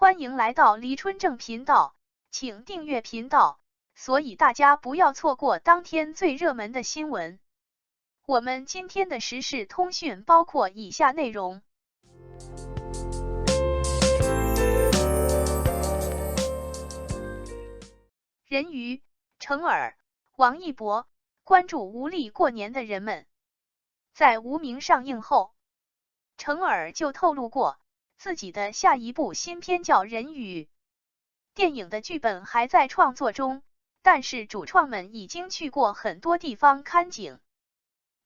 欢迎来到黎春正频道，请订阅频道，所以大家不要错过当天最热门的新闻。我们今天的时事通讯包括以下内容：人鱼、程耳、王一博关注无力过年的人们。在无名上映后，程耳就透露过自己的下一部新片叫《人鱼》，电影的剧本还在创作中，但是主创们已经去过很多地方看景。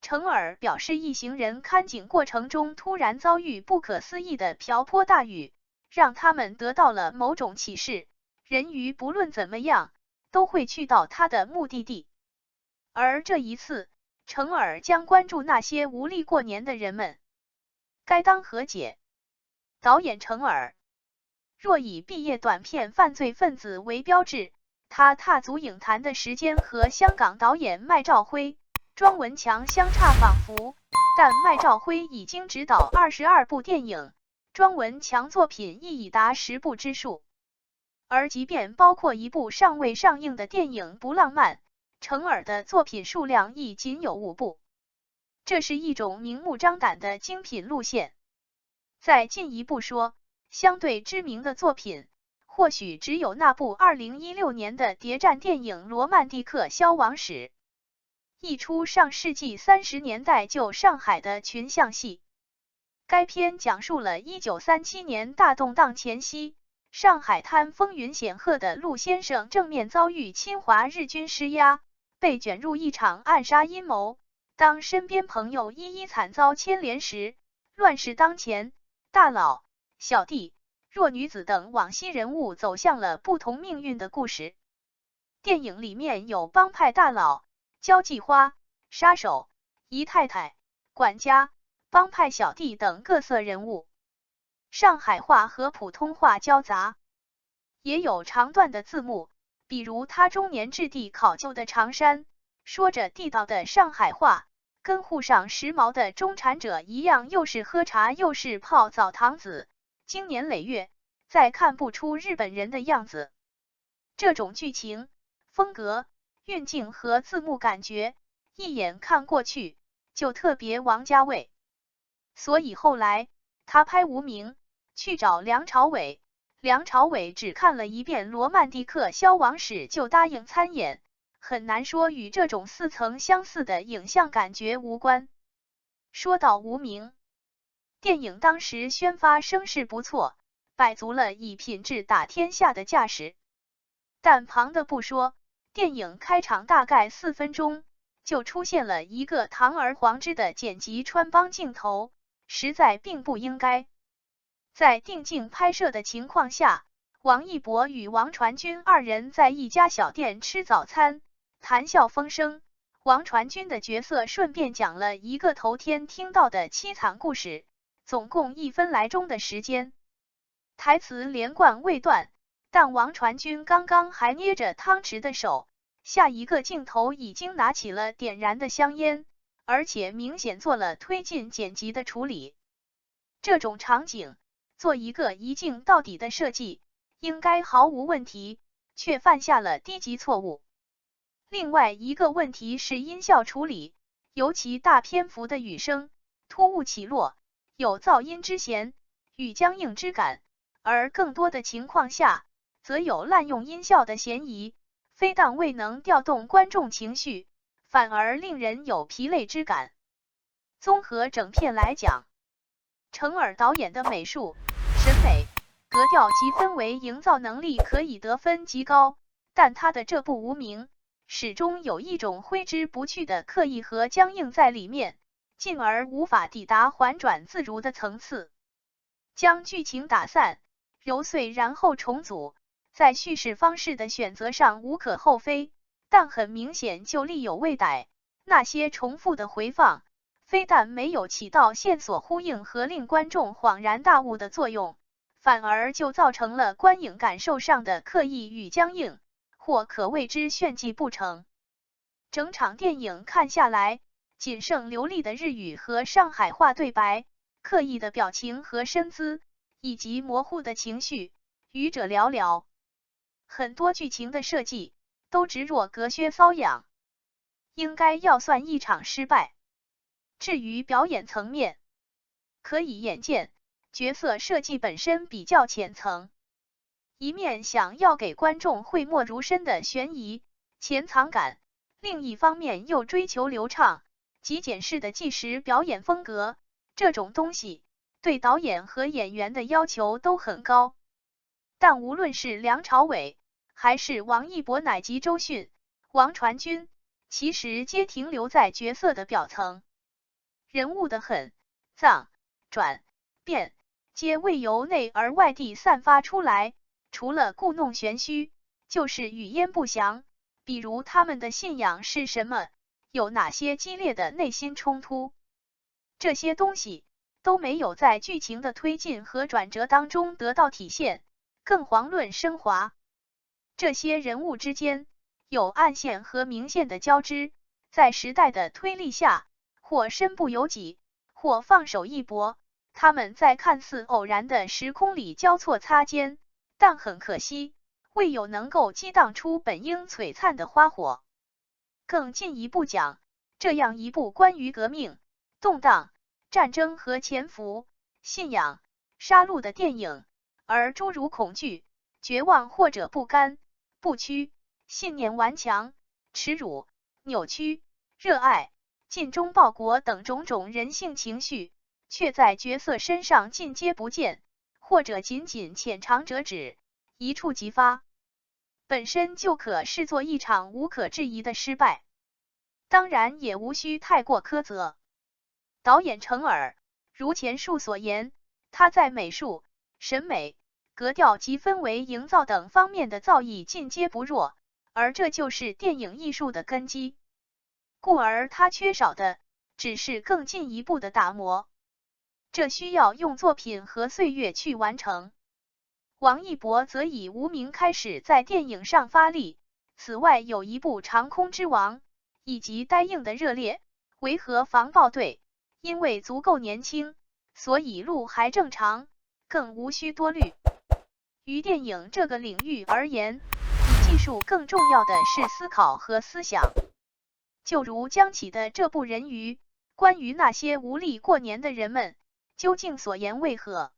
程耳表示，一行人看景过程中突然遭遇不可思议的瓢泼大雨，让他们得到了某种启示，人鱼不论怎么样都会去到他的目的地。而这一次，程耳将关注那些无力过年的人们。该当何解？导演程耳若以毕业短片犯罪分子为标志，他踏足影坛的时间和香港导演麦兆辉、庄文强相差仿佛，但麦兆辉已经执导22部电影，庄文强作品亦已达10部之数。而即便包括一部尚未上映的电影《不浪漫》，程耳的作品数量亦仅有5部。这是一种明目张胆的精品路线。再进一步说，相对知名的作品，或许只有那部2016年的谍战电影《罗曼蒂克消亡史》，一出上世纪30年代旧上海的群像戏。该片讲述了1937年大动荡前夕，上海滩风云显赫的陆先生正面遭遇侵华日军施压，被卷入一场暗杀阴谋。当身边朋友一一惨遭牵连时，乱世当前，大佬、小弟、弱女子等往昔人物走向了不同命运的故事。电影里面有帮派大佬、交际花、杀手、姨太太、管家、帮派小弟等各色人物，上海话和普通话交杂，也有长段的字幕，比如他中年置地考究的长衫，说着地道的上海话，跟沪上时髦的中产者一样，又是喝茶又是泡澡堂子，经年累月，再看不出日本人的样子。这种剧情、风格、运镜和字幕感觉，一眼看过去就特别王家卫。所以后来他拍无名，去找梁朝伟，梁朝伟只看了一遍《罗曼蒂克消亡史》就答应参演，很难说与这种似曾相似的影像感觉无关。说到无名，电影当时宣发声势不错，摆足了以品质打天下的架势。但旁的不说，电影开场大概4分钟，就出现了一个堂而皇之的剪辑穿帮镜头，实在并不应该。在定镜拍摄的情况下，王一博与王传君2人在一家小店吃早餐，谈笑风生。王传君的角色顺便讲了一个头天听到的凄惨故事，总共1分来钟的时间，台词连贯未断，但王传君刚刚还捏着汤匙的手，下一个镜头已经拿起了点燃的香烟，而且明显做了推进剪辑的处理。这种场景做一个一镜到底的设计，应该毫无问题，却犯下了低级错误。另外一个问题是音效处理，尤其大篇幅的雨声，突兀起落，有噪音之嫌，与僵硬之感，而更多的情况下，则有滥用音效的嫌疑，非但未能调动观众情绪，反而令人有疲累之感。综合整片来讲，程耳导演的美术、审美、格调及氛围营造能力可以得分极高，但他的这部无名始终有一种挥之不去的刻意和僵硬在里面，进而无法抵达缓转自如的层次。将剧情打散、揉碎然后重组，在叙事方式的选择上无可厚非，但很明显就力有未逮。那些重复的回放，非但没有起到线索呼应和令观众恍然大悟的作用，反而就造成了观影感受上的刻意与僵硬，或可谓之炫技不成。整场电影看下来，仅剩流利的日语和上海话对白，刻意的表情和身姿，以及模糊的情绪，愚者寥寥。很多剧情的设计都直若隔靴搔痒，应该要算一场失败。至于表演层面，可以眼见角色设计本身比较浅层，一面想要给观众讳莫如深的悬疑潜藏感，另一方面又追求流畅极简式的纪实表演风格，这种东西对导演和演员的要求都很高。但无论是梁朝伟还是王一博乃及周迅、王传君，其实皆停留在角色的表层，人物的狠、脏、转、变皆未由内而外地散发出来，除了故弄玄虚，就是语焉不详。比如他们的信仰是什么，有哪些激烈的内心冲突，这些东西都没有在剧情的推进和转折当中得到体现，更遑论升华。这些人物之间有暗线和明线的交织，在时代的推力下，或身不由己，或放手一搏，他们在看似偶然的时空里交错擦肩，但很可惜，未有能够激荡出本应璀璨的花火。更进一步讲，这样一部关于革命、动荡、战争和潜伏、信仰、杀戮的电影，而诸如恐惧、绝望或者不甘、不屈、信念顽强、耻辱、扭曲、热爱、尽忠报国等种种人性情绪，却在角色身上尽皆不见，或者仅仅浅尝辄止，一触即发，本身就可视作一场无可置疑的失败。当然也无需太过苛责。导演程耳如前述所言，他在美术、审美、格调及氛围营造等方面的造诣尽皆不弱，而这就是电影艺术的根基。故而他缺少的只是更进一步的打磨，这需要用作品和岁月去完成。王一博则以无名开始在电影上发力，此外有一部《长空之王》，以及呆硬的热烈维和防暴队，因为足够年轻，所以路还正长，更无需多虑。于电影这个领域而言，比技术更重要的是思考和思想。就如江启的这部《人鱼》，关于那些无力过年的人们，究竟所言为何？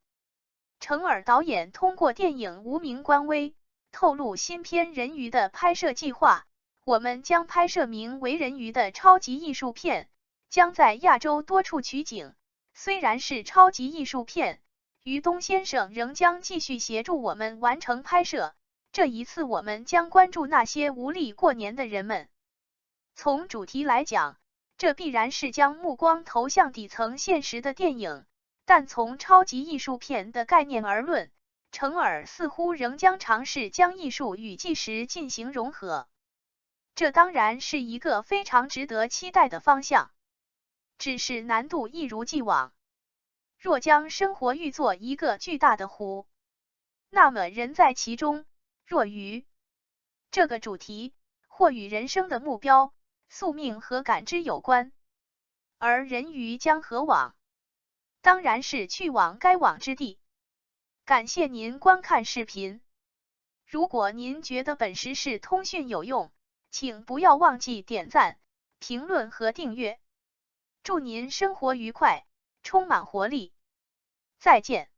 程耳导演通过电影无名官微透露新片《人鱼》的拍摄计划，我们将拍摄名为《人鱼》的超级艺术片，将在亚洲多处取景。虽然是超级艺术片，于东先生仍将继续协助我们完成拍摄。这一次我们将关注那些无力过年的人们。从主题来讲，这必然是将目光投向底层现实的电影，但从超级艺术片的概念而论，程耳似乎仍将尝试将艺术与纪实进行融合。这当然是一个非常值得期待的方向，只是难度一如既往。若将生活喻作一个巨大的湖，那么人在其中，若鱼。这个主题或与人生的目标、宿命和感知有关，而人鱼将何往？当然是去往该往之地。感谢您观看视频。如果您觉得本时事通讯有用，请不要忘记点赞、评论和订阅。祝您生活愉快，充满活力。再见。